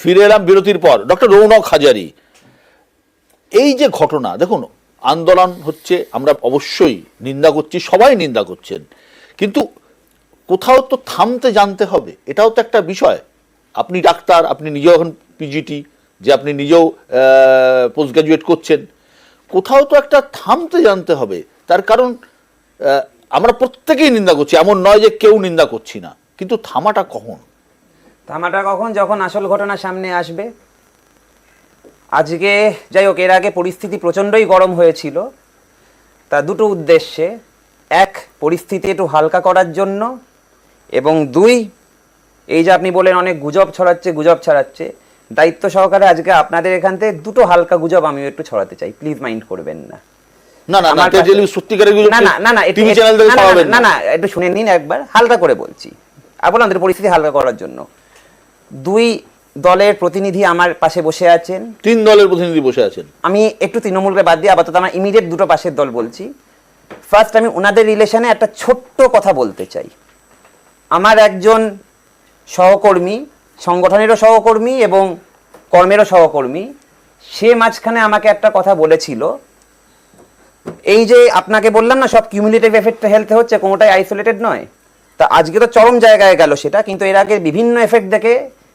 ফিরে এলাম বিরতির পর। ডক্টর রৌনক হাজারি, এই যে ঘটনা, দেখুন আন্দোলন হচ্ছে, আমরা অবশ্যই নিন্দা করছি, সবাই নিন্দা করছেন, কিন্তু কোথাও তো থামতে জানতে হবে, এটাও তো একটা বিষয়। আপনি ডাক্তার, আপনি নিজেও এখন পিজিটি, যে আপনি নিজেও পোস্ট গ্রাজুয়েট করছেন, কোথাও তো একটা থামতে জানতে হবে। তার কারণ আমরা প্রত্যেকেই নিন্দা করছি, এমন নয় যে কেউ নিন্দা করছি না, কিন্তু থামাটা কখন? থামাটা কখন? যখন আসল ঘটনা সামনে আসবে। আজকে যাই হোক, এর আগে পরিস্থিতি প্রচণ্ডই গরম হয়েছিল, তা দুটো উদ্দেশ্যে: এক, পরিস্থিতি একটু হালকা করার জন্য, এবং দুই, এই যে আপনি বলেন অনেক গুজব ছড়াচ্ছে, দায়িত্ব সহকারে আজকে আপনাদের এখান থেকে দুটো হালকা গুজব আমিও একটু ছড়াতে চাই, প্লিজ মাইন্ড করবেন না। একটু শুনে নিন একবার, হালকা করে বলছি, বললাম পরিস্থিতি হালকা করার জন্য। দুই দলের প্রতিনিধি আমার পাশে বসে আছেন, 3 দলের প্রতিনিধি বসে আছেন। আমি একটু তৃণমূলকে বাদ দিয়ে আপাতত আমার ইমিডিয়েট দুটো পাশের দল বলছি। ফার্স্ট, আমি ওনাদের রিলেশনে একটা ছোট্ট কথা বলতে চাই। আমার একজন সহকর্মী, সংগঠনেরও সহকর্মী এবং কর্মেরও সহকর্মী, সে মাঝখানে আমাকে একটা কথা বলেছিল, এই যে আপনাকে বললাম না সব কিউমুলেটিভ এফেক্ট হেলথে হচ্ছে, কোনোটাই আইসোলেটেড নয়, তা আজকে তো চরম জায়গায় গেল সেটা, কিন্তু এর আগে বিভিন্ন এফেক্ট দেখে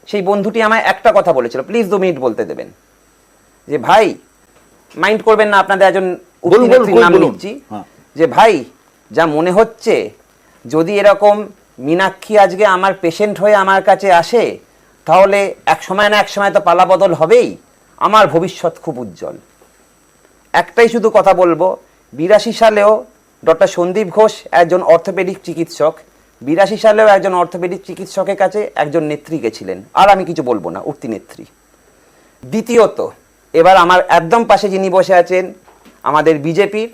সেই বন্ধুটি আমায় একটা কথা বলেছিল, প্লিজ 2 মিনিট বলতে দেবেন, যে ভাই, মাইন্ড করবেন না, আপনাদের একজন নাম নিচ্ছি, যে ভাই, যা মনে হচ্ছে যদি এরকম মীনাক্ষী আজকে আমার পেশেন্ট হয়ে আমার কাছে আসে, তাহলে এক সময় না এক সময় তো পালা বদল হবেই, আমার ভবিষ্যৎ খুব উজ্জ্বল। একটাই শুধু কথা বলবো, 82 সালেও ডক্টর সন্দীপ ঘোষ একজন অর্থোপেডিক চিকিৎসক, 82 সালেও একজন অর্থোপেডিক চিকিৎসকের কাছে একজন নেত্রী গেছিলেন, আর আমি কিছু বলবো না, উঠতি নেত্রী। দ্বিতীয়ত, এবার আমার একদম পাশে যিনি বসে আছেন আমাদের বিজেপির,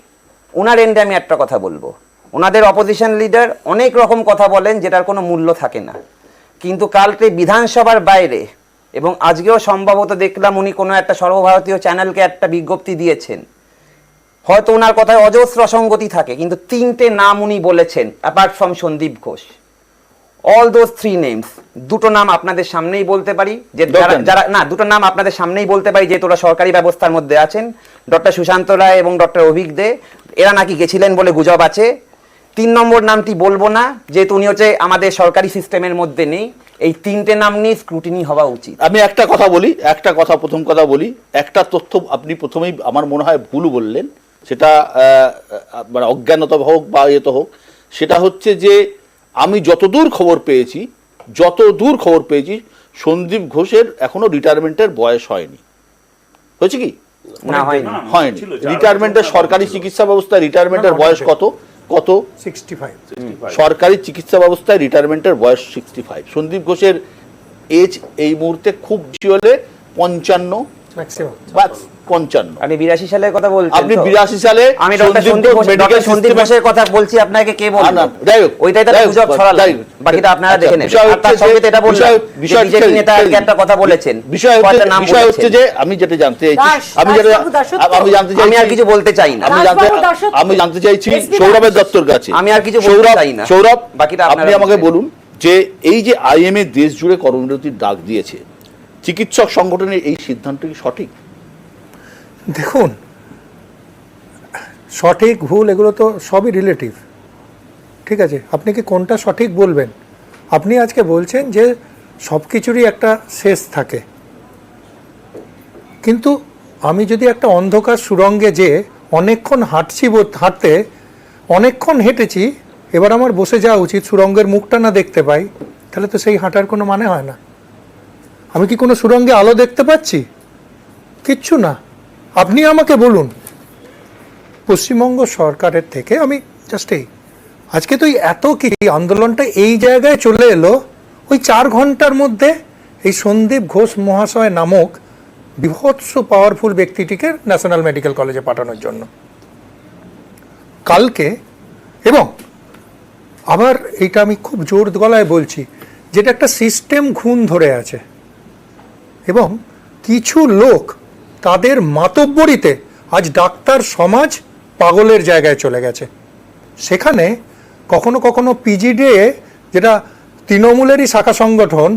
ওনার এন্ডে আমি একটা কথা বলবো, ওনাদের অপোজিশন লিডার অনেক রকম কথা বলেন যেটার কোনো মূল্য থাকে না, কিন্তু কালকে বিধানসভার বাইরে এবং আজকেও সম্ভবত দেখলাম উনি কোনো একটা সর্বভারতীয় চ্যানেলকে একটা বিজ্ঞপ্তি দিয়েছেন, হয়তো ওনার কথায় অজস্র অসঙ্গতি থাকে, কিন্তু 3টে নাম উনি বলেছেন apart from Sandip Ghosh. All those 3 names, দুটো নাম আপনাদের সামনেই বলতে পারি, যে যারা না, দুটো নাম আপনাদের সামনেই বলতে পারি যে তোরা সরকারি ব্যবস্থার মধ্যে আছেন, ডক্টর সুশান্ত রায় এবং ডক্টর অভিক দে, এরা নাকি গেছিলেন বলে গুজব আছে। 3 নম্বর নামটি বলবো না, যেহেতু উনি হচ্ছে আমাদের সরকারি সিস্টেমের মধ্যে নেই। এই 3টে নাম নিয়ে স্ক্রুটিনি হওয়া উচিত। আমি প্রথম কথা বলি, একটা তথ্য আপনি প্রথমেই আমার মনে হয় ভুল বললেন, সেটা মানে অজ্ঞানতা হোক বা ইয়েতে হোক, সেটা হচ্ছে যে আমি যতদূর খবর পেয়েছি সন্দীপ ঘোষের এখনো রিটায়ারমেন্টের বয়স হয়নি। হয়েছে কি? না, হয়নি। রিটায়ারমেন্টের সরকারি চিকিৎসা ব্যবস্থায় রিটায়ারমেন্টের বয়স কত? 65। সরকারি চিকিৎসা ব্যবস্থায় রিটায়ারমেন্টের বয়স 65। সন্দীপ ঘোষের এজ এই মুহূর্তে খুব বেশি হলে 55 ম্যাক্সিমাম, বা 55। আপনি 82 সালের কথা বলছেন, আপনি 82 সালে আমি ডক্টর সন্দীপ ঘোষের কথা বলছি, আপনাকে কে বলল? ওইটাই তো গুজব ছড়ালো, বাকিটা আপনারা দেখে নেবেন। আর তার সঙ্গে এটা বললাম, বিজেপি নেতা আজকে একটা কথা বলেছেন, বিষয় হচ্ছে যে আমি যেটা জানতে চাইছি, আমি আর কিছু বলতে চাই না, আমি জানতে চাইছি সৌরভের দত্তর কাছে, আমি আর কিছু বলতে চাই না। সৌরভ, বাকিটা আপনি আমাকে বলুন যে এই যে আইএমএ দেশ জুড়ে কর্মবিরতির ডাক দিয়েছে, চিকিৎসক সংগঠনের এই সিদ্ধান্ত কি সঠিক? দেখুন, সঠিক ভুল এগুলো তো সবই রিলেটিভ, ঠিক আছে? আপনি কি কোনটা সঠিক বলবেন? আপনি আজকে বলছেন যে সব কিছুরই একটা শেষ থাকে, কিন্তু আমি যদি একটা অন্ধকার সুড়ঙ্গে যে অনেকক্ষণ হাঁটতে অনেকক্ষণ হেঁটেছি, এবার আমার বসে যাওয়া উচিত, সুড়ঙ্গের মুখটা না দেখতে পাই, তাহলে তো সেই হাঁটার কোনো মানে হয় না। আমি কি কোনো সুড়ঙ্গে আলো দেখতে পাচ্ছি? কিচ্ছু না। আপনি আমাকে বলুন, পশ্চিমবঙ্গ সরকারের থেকে আমি জাস্ট আজকে তো এত কি আন্দোলনটা এই জায়গায় চলে এলো, ওই 4 ঘন্টার মধ্যে এই সন্দীপ ঘোষ মহাশয় নামক বিভৎস পাওয়ারফুল ব্যক্তিটিকে ন্যাশনাল মেডিকেল কলেজে পাঠানোর জন্য কালকে। এবং আবার এইটা আমি খুব জোর গলায় বলছি, যেটা একটা সিস্টেম ঘুণ ধরে আছে, এবং কিছু লোক তাদের মাতব্বরিতে আজ ডাক্তার সমাজ পাগলের জায়গায় চলে গেছে। সেখানে কখনো কখনো পিজিডে, যেটা তৃণমূলেরই শাখা সংগঠন,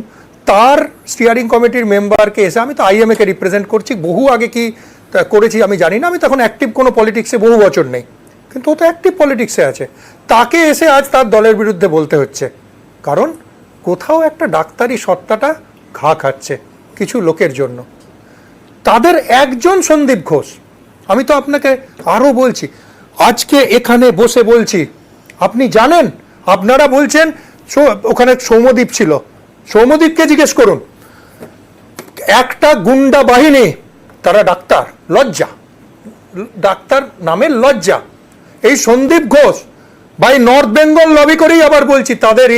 তার স্টিয়ারিং কমিটির মেম্বারকে এসে, আমি তো আইএমএ কে রিপ্রেজেন্ট করছি, বহু আগে কি করেছি আমি জানি না, আমি তখন অ্যাক্টিভ কোনো পলিটিক্সে বহু বছর নেই, কিন্তু ও তো অ্যাক্টিভ পলিটিক্সে আছে, তাকে এসে আজ তার দলের বিরুদ্ধে বলতে হচ্ছে, কারণ কোথাও একটা ডাক্তারি সত্তাটা ঘা খাচ্ছে কিছু লোকের জন্য। তাদের একজন সন্দীপ ঘোষ, আমি তো আপনাকে আরও বলছি, আজকে এখানে বসে বলছি, আপনি জানেন, আপনারা বলছেন ওখানে সৌম্যদীপ ছিল, সৌম্যদীপকে জিজ্ঞেস করুন, একটা গুন্ডা বাহিনী, তারা ডাক্তার, লজ্জা, ডাক্তার নামের লজ্জা। এই সন্দীপ ঘোষ ভাই নর্থ বেঙ্গল লবি করেই আবার বলছি, তাদের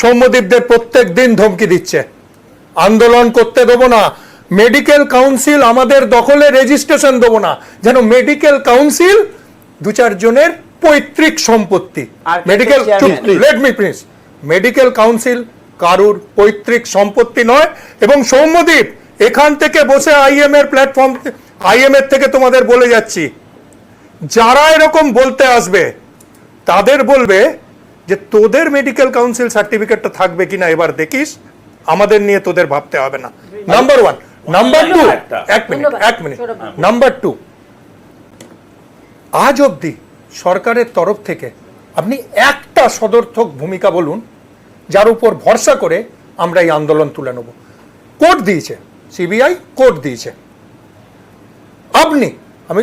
সৌম্যদীপদের প্রত্যেক দিন ধমকি দিচ্ছে, আন্দোলন করতে দেবো না, মেডিকেল কাউন্সিল আমাদের দখলে, রেজিস্ট্রেশন দেবো না, যেন মেডিকেল কাউন্সিল 2-4 জনের পৈতৃক সম্পত্তি। Medical, let me please, medical council কারুর পৈতৃক সম্পত্তি নয়। এবং সৌম্যদীপ এখান থেকে বসে আইএম এর প্ল্যাটফর্ম, আইএম এর থেকে তোমাদের বলে যাচ্ছি, যারা এরকম বলতে আসবে তাদের বলবে যে তোদের মেডিকেল কাউন্সিল সার্টিফিকেটটা থাকবে কিনা এবার দেখিস, আমাদের নিয়ে তোদের ভাবতে হবে না। নাম্বার 1। নাম্বার 2, এক মিনিট, নাম্বার 2, আজ অবধি সরকারের তরফ থেকে আপনি একটা সদর্থক ভূমিকা বলুন যার উপর ভরসা করে আমরা এই আন্দোলন তুলে নেব। কোর্ট দিয়েছে, সিবিআই কোর্ট দিয়েছে, আমি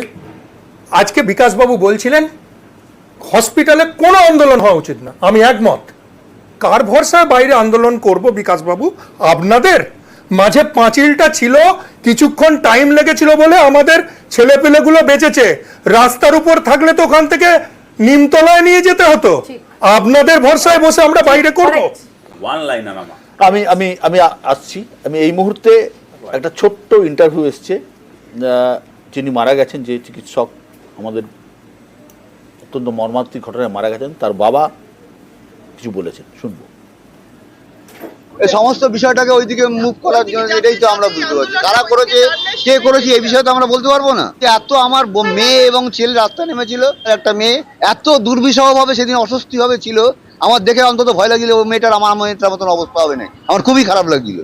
আজকে বিকাশবাবু বলছিলেন হসপিটালে কোনো আন্দোলন হওয়া উচিত না, আমি একমত। কার ভরসায় বাইরে আন্দোলন করব বিকাশবাবু? আপনাদের মাঝে পাঁচিলটা ছিল, কিছুক্ষণ টাইম লেগেছিল বলে আমাদের ছেলেপেলেগুলো বেঁচেছে, রাস্তার উপর থাকলে তো ওখান থেকে নিমতলায় নিয়ে যেতে হতো। আপনাদের ভরসায় বসে আমরা বাইরে করব? আমি আমি আমি আসছি, আমি এই মুহূর্তে একটা ছোট্ট ইন্টারভিউ এসছে, যিনি মারা গেছেন, যে চিকিৎসক আমাদের অত্যন্ত মর্মান্তিক ঘটনায় মারা গেছেন, তার বাবা কিছু বলেছেন, শুনবো। এই সমস্ত বিষয়টাকে ওইদিকে মুভ করার জন্য, এটাই তো আমরা বুঝতে পারছি কারা করেছে, কে করেছে, এই বিষয়ে তো আমরা বলতে পারবো না। এত আমার মেয়ে এবং ছেলে রাস্তা নেমেছিল, একটা মেয়ে এত দুর্বিষহ ভাবে সেদিন অস্বস্তি ভাবে ছিল, আমার দেখে অন্তত ভয় লাগছিল ও মেয়েটার আমার মেয়েটার মতন অবস্থা হবে না, আমার খুবই খারাপ লাগছিল।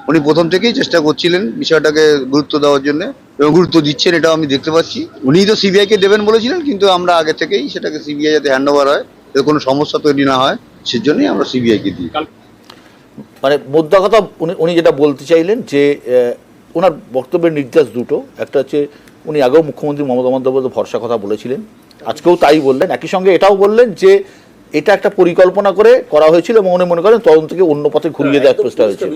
উনি প্রথম থেকেই চেষ্টা করছিলেন বিষয়টাকে গুরুত্ব দেওয়ার জন্য, এবং গুরুত্ব দিচ্ছেন, এটাও আমি দেখতে পাচ্ছি। উনি তো সিবিআই কে দেবেন বলেছিলেন, কিন্তু আমরা আগে থেকেই সেটাকে সিবিআই যাতে হ্যান্ড ওভার হয়, এর কোনো সমস্যা তৈরি না হয়, সেজন্যই আমরা সিবিআই কে দিই। মানে মোদ্দা কথা উনি যেটা বলতে চাইলেন যে ওনার বক্তব্যের নির্দেশ দুটো, একটা হচ্ছে উনি আগেও মুখ্যমন্ত্রী মমতা বন্দ্যোপাধ্যায় ভরসা কথা বলেছিলেন, আজকেও তাই বললেন, একই সঙ্গে এটাও বললেন যে এটা একটা পরিকল্পনা করে করা হয়েছিল এবং উনি মনে করেন তদন্তকে অন্য পথে ঘুরিয়ে দেওয়ার চেষ্টা হয়েছিল।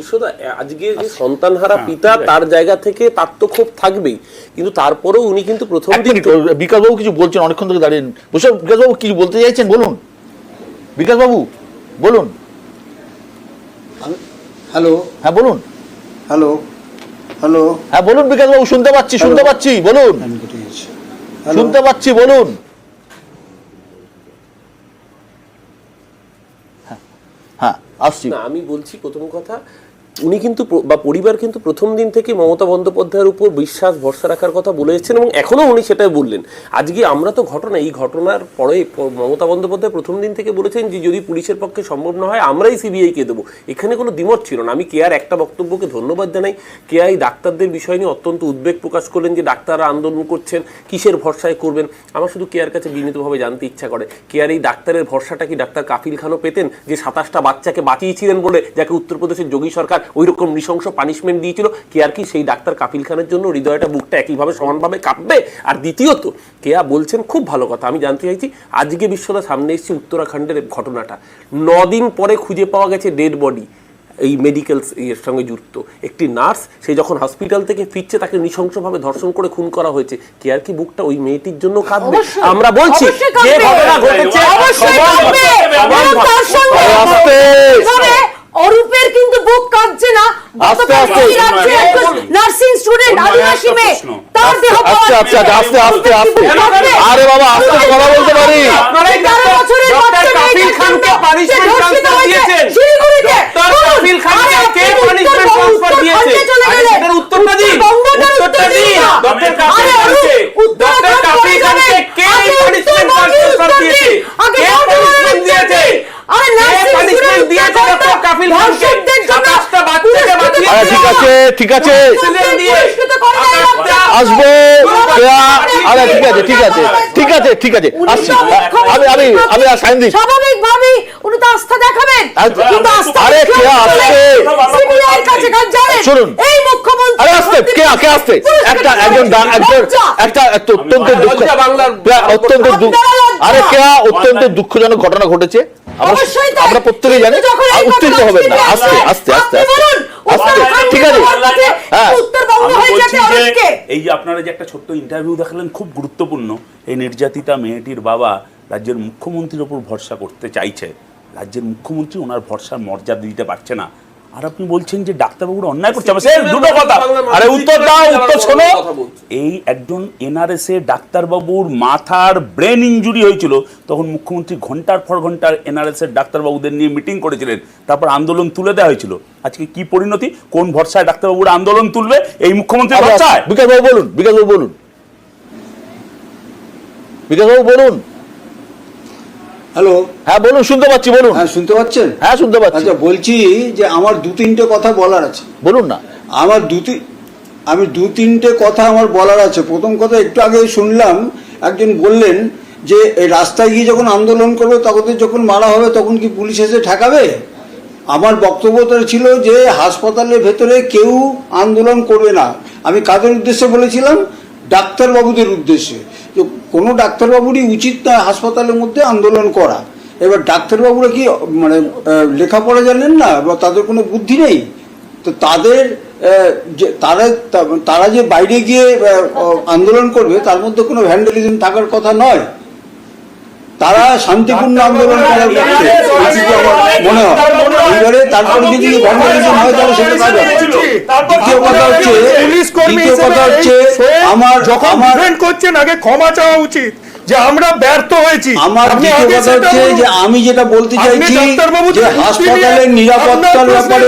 আজকে যে সন্তানহারা পিতা, তার জায়গা থেকে তার তো ক্ষোভ থাকবেই, কিন্তু তারপরেও উনি কিন্তু প্রথম দিন বিকাশবাবু কিছু বলছেন, অনেকক্ষণ থেকে দাঁড়িয়ে বসে, বিকাশবাবু কি বলতে চাইছেন বলুন, বিকাশবাবু বলুন। হ্যালো, হ্যাঁ বলুন। হ্যালো, হ্যালো, হ্যাঁ বলুন বিকাশবাবু, শুনতে পাচ্ছি, শুনতে পাচ্ছি, বলুন, শুনতে পাচ্ছি, বলুন। হ্যাঁ আসছি। না, আমি বলছি প্রথম কথা, উনি কিন্তু বা পরিবার কিন্তু প্রথম দিন থেকে মমতা বন্দ্যোপাধ্যায়ের উপর বিশ্বাস ভরসা রাখার কথা বলেছেন, এবং এখনো উনি সেটাই বললেন। আজকে আমরা তো এই ঘটনার পরে মমতা বন্দ্যোপাধ্যায় প্রথম দিন থেকে বলেছেন যে যদি পুলিশের পক্ষে সম্ভব না হয় আমরাই সিবিআই কে দেবো, এখানে কোনো দ্বিমত ছিল না। আমি কেয়ার একটা বক্তব্যকে ধন্যবাদ জানাই, কেয়ার এই ডাক্তারদের বিষয় নিয়ে অত্যন্ত উদ্বেগ প্রকাশ করলেন যে ডাক্তাররা আন্দোলন করছেন, কিসের ভরসায় করবেন। আমার শুধু কেয়ার কাছে বিনীতভাবে জানতে ইচ্ছা করে, কেয়ার এই ডাক্তারের ভরসাটা কি ডাক্তার কাফিল খানও পেতেন, যে 27টা বাচ্চাকে বাঁচিয়েছিলেন বলে, যাকে উত্তরপ্রদেশের যোগী সরকার ওই রকম নৃশংস পানিশমেন্ট দিয়েছিল? কেয়ার কি সেই ডাক্তার কাফিল খানের জন্য হৃদয়টা বুকটা একইভাবে সমানভাবে কাঁপবে? আর দ্বিতীয়ত কেয়া বলছেন খুব ভালো কথা, আমি জানতে চাইছি, আজকে বিশ্বদা সামনে এসেছে উত্তরাখণ্ডের ঘটনাটা, 9 দিন পরে খুঁজে পাওয়া গেছে ডেড বডি, এই মেডিকেল এর সঙ্গে যুক্ত একটি নার্স, সে যখন হসপিটাল থেকে ফিরছে তাকে নৃশংসভাবে ধর্ষণ করে খুন করা হয়েছে। কেয়ার কি বুকটা ওই মেয়েটির জন্য কাঁদবে? আমরা বলছি যে ঘটনা ঘটেছে অরূপের কিন্তু বুক কাঁদছে না, নার্সিং স্টুডেন্ট আদিবাসী মেয়ে, তার দেহ আস্তে আস্তে আস্তে আস্তে আস্তে, আরে বাবা আস্তে কথা বলতে পারি। ডক্টর কাফিল খানকে পানিশমেন্ট ট্রান্সফার দিয়েছেন, ডক্টর কাফিল খানকে কে পানিশমেন্ট ট্রান্সফার দিয়েছে? এটার উত্তরটা দিন, উত্তরটা দিন। ডক্টর কাফিল খানকে, ডক্টর কাফিল খানকে কে পানিশমেন্ট ট্রান্সফার দিয়েছে? কে পানিশমেন্ট দিয়েছে? কে পানিশমেন্ট দিয়েছে ডক্টর কাফিল খানকে? ঠিক আছে, পুরস্কৃত করে দেয় লোকটা। আসবো। আরে ঠিক আছে আসছি। আমি আর সাইন্দিক স্বাভাবিকভাবেই উনি তো আস্থা দেখাবেন, কিন্তু আস্থা আরে কে আসছে? সিবিআইয়ের কাছে কাজ জানেন। শুনুন। এই মুখ্যমন্ত্রী আরে আসতে কে আসতে? একটা অত্যন্ত দুঃখ, অত্যন্ত দুঃখ, আরে কে অত্যন্ত দুঃখজনক ঘটনা ঘটেছে। অবশ্যই তাই। আমরা প্রত্যেকেই জানি। কিন্তু যখন এই উত্তেজিত ঘটনা হবেন না, সিবিআই আস্তে আপনি বলুন, ঠিক আছে। হ্যাঁ। উত্তরবঙ্গ আমি হয়ে বলছি যেতে যে অনেককে। এই যে আপনারা যে একটা ছোট্ট ইন্টারভিউ দেখালেন, খুব গুরুত্বপূর্ণ। এই নির্যাতিতা মেয়েটির বাবা রাজ্যের মুখ্যমন্ত্রীর ওপর ভরসা করতে চাইছে, রাজ্যের মুখ্যমন্ত্রী ওনার ভরসার মর্যাদা দিতে পারছে না, আর আপনি বলছেন যে ডাক্তারবাবুর অন্যায় করছে। দুটো কথা, আরে উত্তর দাও, উত্তর শোনো। এই একজন এনআরএস এ ডাক্তারবাবুর মাথার ব্রেন ইনজুরি হয়েছিল, তখন মুখ্যমন্ত্রী ঘন্টার পর ঘন্টা এনআরএস এর ডাক্তারবাবুদের নিয়ে মিটিং করেছিলেন, তারপর আন্দোলন তুলে দেওয়া হয়েছিল। আজকে কি পরিণতি? কোন ভরসায় ডাক্তারবাবুরা আন্দোলন তুলবে? এই মুখ্যমন্ত্রী ভরসায়? বিকাশবাবু বলুন, বিকাশবাবু বলুন। হ্যালো, হ্যাঁ বলুন, শুনতে পাচ্ছি, বলুন। হ্যাঁ শুনতে পাচ্ছেন? হ্যাঁ শুনতে পাচ্ছি, আচ্ছা, বলছি যে আমার দু তিনটে কথা বলার আছে। বলুন না। আমি দু তিনটে কথা আমার বলার আছে। প্রথম কথা, একটু আগে শুনলাম একজন বললেন যে এই রাস্তায় গিয়ে যখন আন্দোলন করবে তখন যখন মারা হবে তখন কি পুলিশ এসে ঠেকাবে? আমার বক্তব্যটা ছিল যে হাসপাতালের ভেতরে কেউ আন্দোলন করবে না। আমি কাদের উদ্দেশ্যে বলেছিলাম? ডাক্তারবাবুদের উদ্দেশ্যে। যে কোনো ডাক্তারবাবুরই উচিত না হাসপাতালের মধ্যে আন্দোলন করা। এবার ডাক্তারবাবুরা কি মানে লেখাপড়া জানেন না, বা তাদের কোনো বুদ্ধি নেই? তো তাদের যে তারা যে বাইরে গিয়ে আন্দোলন করবে তার মধ্যে কোনো ভ্যান্ডালিজম থাকার কথা নয়। তারা শান্তিপূর্ণ আন্দোলন করার পক্ষে, এইটুকু আমার মনে হয়। এইবারে তারপরে যদি ভ্যান্ডালিজম হয় তাহলে সেটা কাজ হবে। দ্বিতীয় কথা হচ্ছে আমার যখন ডিফেন্ড করছেন আগে ক্ষমা চাওয়া উচিত যে আমরা ব্যর্থ হয়েছি। আমার দ্বিতীয় কথা হচ্ছে যে আমি যেটা বলতে চাইছি যে হাসপাতালের নিরাপত্তার ব্যাপারে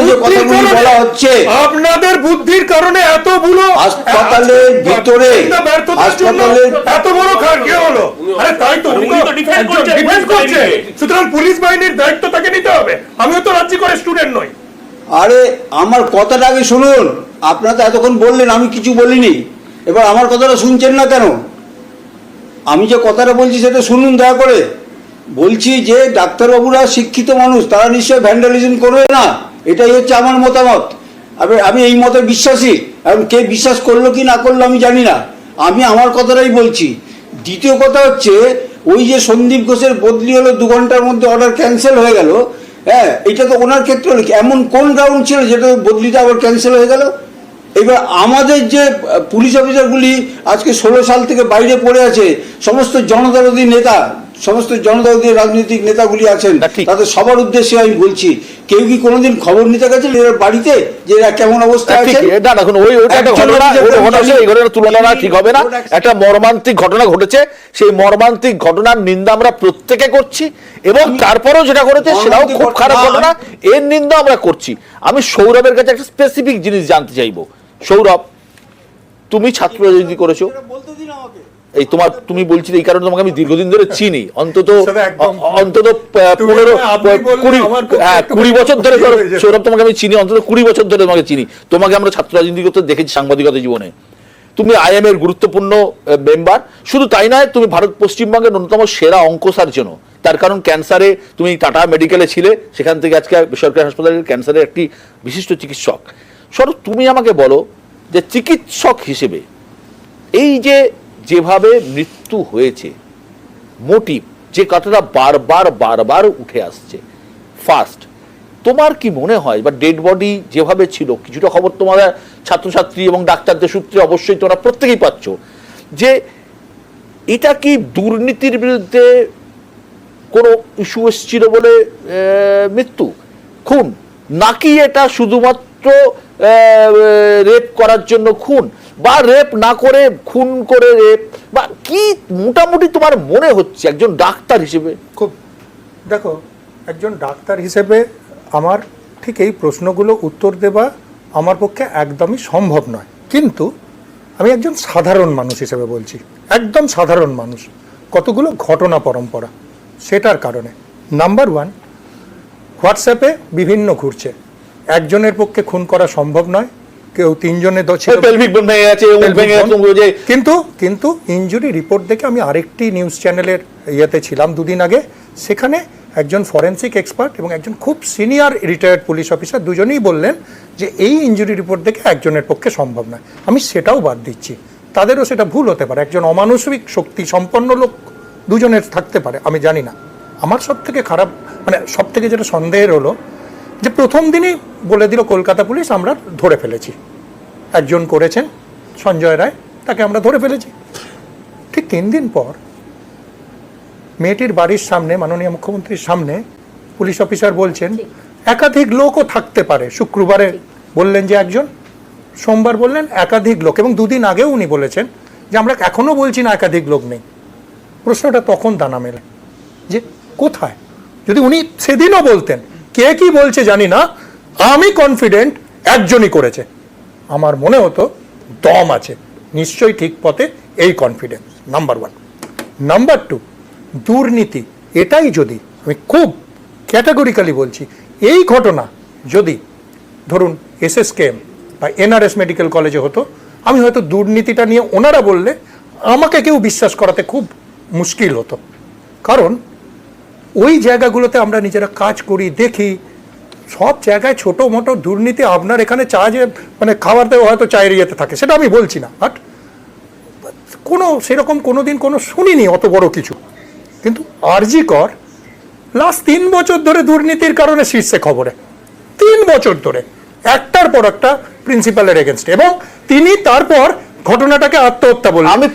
যে কথাগুলি বলা হচ্ছে, আপনাদের বুদ্ধির কারণে এতগুলো হাসপাতালের ভিতরে এত বড় খারকে হলো। আরে তাই তো, উনি তো ডিফেন্ড করছে, সুতরাং পুলিশ বাহিনীর দায়িত্ব তাকে নিতে হবে। আমিও তো রাজ্য করে স্টুডেন্ট নই। আরে আমার কথাটা আগে শুনুন। আপনারা তো এতক্ষণ বললেন, আমি কিছু বলিনি। এবার আমার কথাটা শুনছেন না কেন? আমি যে কথাটা বলছি সেটা শুনুন দয়া করে। বলছি যে ডাক্তারবাবুরা শিক্ষিত মানুষ, তারা নিশ্চয়ই ভ্যান্ডালিজম করবে না, এটাই হচ্ছে আমার মতামত। আমি এই মতে বিশ্বাসী। এবং কে বিশ্বাস করলো কি না করলো আমি জানি না, আমি আমার কথাটাই বলছি। দ্বিতীয় কথা হচ্ছে ওই যে সন্দীপ ঘোষের বদলি হলো 2 ঘন্টার মধ্যে, অর্ডার ক্যান্সেল হয়ে গেল। হ্যাঁ, এটা তো ওনার ক্ষেত্রে হলো কি, এমন কোন গ্রাউন্ড ছিল যেটা বদলিটা আবার ক্যান্সেল হয়ে গেল? এবার আমাদের যে পুলিশ অফিসারগুলি আজকে 16 সাল থেকে বাইরে পড়ে আছে, সমস্ত জনদরদী নেতা, সমস্ত জনদরদী রাজনৈতিক নেতাগুলি আছেন, তাদের সবার উদ্দেশ্যে আমি বলছি, কেউ কি কোনোদিন খবর নিতে গেছে এরা বাড়িতে যে এরা কেমন অবস্থায় আছে? তুলনা ঠিক হবে না। একটা মর্মান্তিক ঘটনা ঘটেছে, সেই মর্মান্তিক ঘটনার নিন্দা আমরা প্রত্যেকে করছি, এবং তারপরেও যেটা করেছে সেটাও খুব খারাপ ঘটনা, এর নিন্দা আমরা করছি। আমি সৌরভের কাছে একটা স্পেসিফিক জিনিস জানতে চাইবো। সৌরভ, তুমি ছাত্র রাজনীতি করেছো, এই তুমি বলছিলে এই কারণে তোমাকে আমি দীর্ঘদিন ধরে চিনি, অন্তত 20 বছর ধরে। সৌরভ, তোমাকে আমি চিনি অন্তত 20 বছর ধরে, তোমাকে চিনি। তোমাকে আমরা ছাত্র রাজনীতি করতে দেখেছি সাংবাদিকতা জীবনে। তুমি আইএম এর গুরুত্বপূর্ণ মেম্বার। শুধু তাই নয়, তুমি ভারত পশ্চিমবঙ্গের অন্যতম সেরা অঙ্ক সার্জন। তার কারণ ক্যান্সারে তুমি টাটা মেডিকেলে ছিলে, সেখান থেকে আজকে বেসরকারি হাসপাতালের ক্যান্সারের একটি বিশিষ্ট চিকিৎসক। সৌরভ, তুমি আমাকে বলো যে চিকিৎসক হিসেবে এই যেভাবে মৃত্যু হয়েছে, মোটিভ যে কথাটা বারবার উঠে আসছে, ফার্স্ট, তোমার কি মনে হয়, বা ডেড বডি যেভাবে ছিল, কিছুটা খবর তোমাদের ছাত্রছাত্রী এবং ডাক্তারদের সূত্রে অবশ্যই তোমরা প্রত্যেকেই পাচ্ছ, যে এটা কি দুর্নীতির বিরুদ্ধে কোনো ইস্যু এসেছিল বলে মৃত্যু, খুন, নাকি এটা শুধুমাত্র রেপ করার জন্য খুন, বা রেপ না করে খুন করে রেপ, বা কি মোটামুটি তোমার মনে হচ্ছে একজন ডাক্তার হিসেবে? খুব দেখো, একজন ডাক্তার হিসেবে আমার ঠিক এই প্রশ্নগুলো উত্তর দেওয়া আমার পক্ষে একদমই সম্ভব নয়, কিন্তু আমি একজন সাধারণ মানুষ হিসেবে বলছি, একদম সাধারণ মানুষ। কতগুলো ঘটনা পরম্পরা, সেটার কারণে নাম্বার 1, হোয়াটসঅ্যাপে বিভিন্ন ঘুরছে, একজনের পক্ষে খুন করা সম্ভব নয়, কেউ তিনজনে পেলভিক ভেঙে গেছে, মুখ ভেঙে গেছে, কিন্তু ইনজুরি রিপোর্ট দেখে আমি আরেকটি নিউজ চ্যানেলের ইয়েতে ছিলাম দুদিন আগে, সেখানে একজন ফরেন্সিক এক্সপার্ট এবং একজন খুব সিনিয়র রিটায়ার্ড পুলিশ অফিসার দুজনেই বললেন যে এই ইনজুরি রিপোর্ট দেখে একজনের পক্ষে সম্ভব নয়। আমি সেটাও বাদ দিচ্ছি, তাদেরও সেটা ভুল হতে পারে, একজন অমানসিক শক্তি সম্পন্ন লোক দুজনের থাকতে পারে, আমি জানি না। আমার সব থেকে খারাপ মানে সব থেকে যেটা সন্দেহের হলো যে প্রথম দিনই বলে দিল কলকাতা পুলিশ আমরা ধরে ফেলেছি, একজন করেছেন সঞ্জয় রায়, তাকে আমরা ধরে ফেলেছি। ঠিক 3 দিন পর মেয়েটির বাড়ির সামনে মাননীয় মুখ্যমন্ত্রীর সামনে পুলিশ অফিসার বলছেন একাধিক লোকও থাকতে পারে। শুক্রবারে বললেন যে একজন, সোমবার বললেন একাধিক লোক, এবং 2 দিন আগেও উনি বলেছেন যে আমরা এখনো বলছি না একাধিক লোক নেই। প্রশ্নটা তখন দানা মেলে যে কোথায়? যদি উনি সেদিনও বলতেন কে কি বলছে জানি না, আমি কনফিডেন্ট একজনই করেছে, আমার মনে হতো দম আছে, নিশ্চয়ই ঠিক পথে, এই কনফিডেন্স নাম্বার 1। নাম্বার 2, দুর্নীতি। এটাই যদি, আমি খুব ক্যাটাগরিক্যালি বলছি, এই ঘটনা যদি ধরুন SSKM বা NRS মেডিকেল কলেজে হতো, আমি হয়তো দুর্নীতিটা নিয়ে ওনারা বললে আমাকে কেউ বিশ্বাস করাতে খুব মুশকিল হতো, কারণ ওই জায়গাগুলোতে আমরা নিজেরা কাজ করি, দেখি সব জায়গায় ছোটো মোটো দুর্নীতি। আপনার এখানে চা যে মানে খাবার দেওয়া হয়তো চায়ের ইয়েতে থাকে, সেটা আমি বলছি না, বাট কোনো সেরকম কোনো দিন কোনো শুনিনি অত বড় কিছু। কিন্তু আরজি কর লাস্ট 3 বছর ধরে দুর্নীতির কারণে শীর্ষে খবরে, 3 বছর ধরে একটার পর একটা প্রিন্সিপালের এগেনস্টে, এবং তিনি তারপর ঘটনাটাকে আত্মহত্যা বললেন। আমি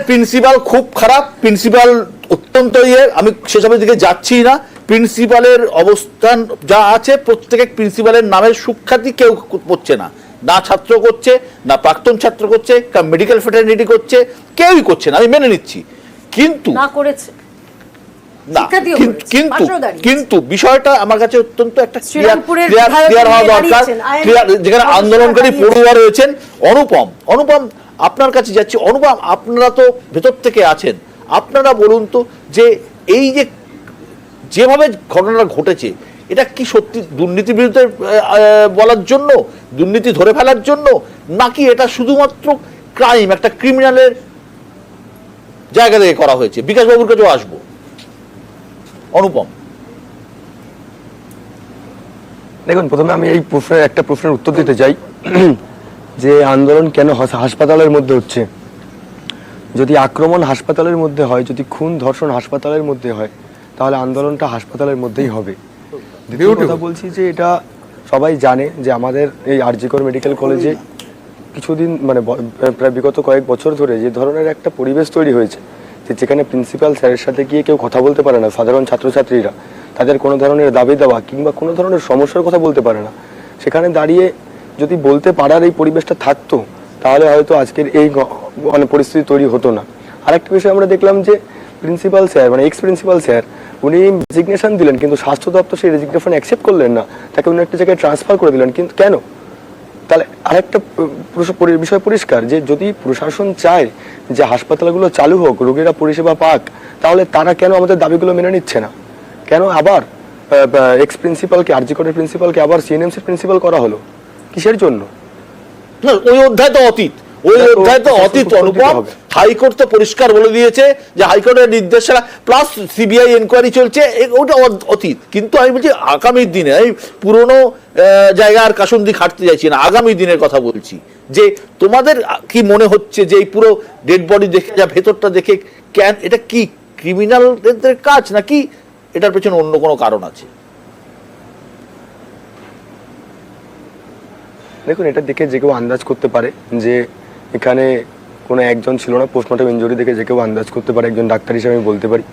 প্রিন্সিপাল খুব খারাপ, প্রিন্সিপাল অত্যন্ত আমি সেসবের দিকে যাচ্ছি না। প্রিন্সিপালের অবস্থান যা আছে, প্রত্যেক প্রিন্সিপালের নামের সুখ্যাতি কেউ করছে না, না ছাত্র করছে, না প্রাক্তন ছাত্র করছে, মেডিকেল ফ্রেটার্নিটি করছে, কেউই করছে না, আমি মেনে নিচ্ছি। কিন্তু না করেছে না, কিন্তু বিষয়টা আমার কাছে অত্যন্ত একটা ক্লিয়ার হওয়া দরকার। যেখানে আন্দোলনকারী পড়ুয়া রয়েছেন, অনুপম আপনার কাছে যাচ্ছি। অনুপম, আপনারা তো ভেতর থেকে আছেন, আপনারা বলুন তো যে এই যে যেভাবে ঘটনাটা ঘটেছে, এটা কি সত্যি দুর্নীতির বিরুদ্ধে বলার জন্য, দুর্নীতি ধরে ফেলার জন্য, নাকি এটা শুধুমাত্র ক্রাইম, একটা ক্রিমিনালের জায়গা থেকে করা হয়েছে? বিকাশবাবুর কাছেও আসবো। অনুপম, দেখুন, প্রথমে আমি এই একটা প্রশ্নের উত্তর দিতে চাই যে আন্দোলন কেন হাসপাতালের মধ্যে হচ্ছে। যদি আক্রমণ হাসপাতালের মধ্যে হয়, যদি খুন ধর্ষণ হাসপাতালের মধ্যে হয়, তাহলে আন্দোলনটা হাসপাতালের মধ্যেই হবে। দ্বিতীয় কথা বলছি যে এটা সবাই জানে যে আমাদের এই আরজিকর মেডিকেল কলেজে কিছুদিন মানে প্রায় বিগত কয়েক বছর ধরে যে ধরনের একটা পরিবেশ তৈরি হয়েছে, যে যেখানে প্রিন্সিপাল স্যারের সাথে গিয়ে কেউ কথা বলতে পারে না, সাধারণ ছাত্রছাত্রীরা তাদের কোনো ধরনের দাবি দেওয়া কিংবা কোনো ধরনের সমস্যার কথা বলতে পারে না, সেখানে দাঁড়িয়ে যদি বলতে পারার এই পরিবেশটা থাকতো, তাহলে হয়তো আজকের এই মানে পরিস্থিতি তৈরি হতো না। আরেকটা বিষয় আমরা দেখলাম যে প্রিন্সিপাল স্যার মানে এক্স প্রিন্সিপাল স্যার উনি রেজিগনেশন দিলেন, কিন্তু স্বাস্থ্য দপ্তর সেই রেজিগনেশন অ্যাকসেপ্ট করলেন না, তাকে উনি একটা জায়গায় ট্রান্সফার করে দিলেন। কিন্তু কেন? তাহলে আরেকটা বিষয় পরিষ্কার যে যদি প্রশাসন চায় যে হাসপাতালগুলো চালু হোক, রোগীরা পরিষেবা পাক, তাহলে তারা কেন আমাদের দাবিগুলো মেনে নিচ্ছে না? কেন আবার এক্স প্রিন্সিপালকে, আরজিকরের প্রিন্সিপালকে আবার সিএনএমসির প্রিন্সিপাল করা হলো? কিসের জন্য? ওই অধ্যায় তো অতীত, অনুপম। হাইকোর্ট তো পরিষ্কার বলে দিয়েছে যে হাইকোর্টের নির্দেশনা প্লাস সিবিআই এনকোয়ারি চলছে, ওটা অতীত। কিন্তু আমি বলছি আগামী দিনে, আমি পুরনো জায়গার কাসুন্দি খাটতে চাইছি না, আগামী দিনের কথা বলছি, যে তোমাদের কি মনে হচ্ছে যে এই পুরো ডেড বডি দেখে, যা ভেতরটা দেখে, কেন এটা কি ক্রিমিনালদের কাজ, নাকি এটার পেছনে অন্য কোনো কারণ আছে? দেখুন, এটা দেখে যে কেউ আন্দাজ করতে পারে যে এখানে কোনো একজন ছিল না। পোস্টমর্টম ইনজুরি দেখে যে কেউ আন্দাজ করতে পারে, একজন ডাক্তার হিসেবে আমি বলতে পারি।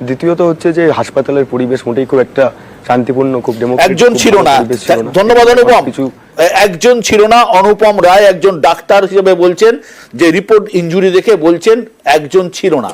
দ্বিতীয়ত হচ্ছে যে হাসপাতালের পরিবেশ মোটেই খুব একটা শান্তিপূর্ণ, খুব ডেমোক্রেটিক একজন ছিল না। ধন্যবাদ অনুপম। একজন ছিল না, অনুপম রায় একজন ডাক্তার হিসেবে বলছেন যে রিপোর্ট ইনজুরি দেখে বলছেন একজন ছিল না।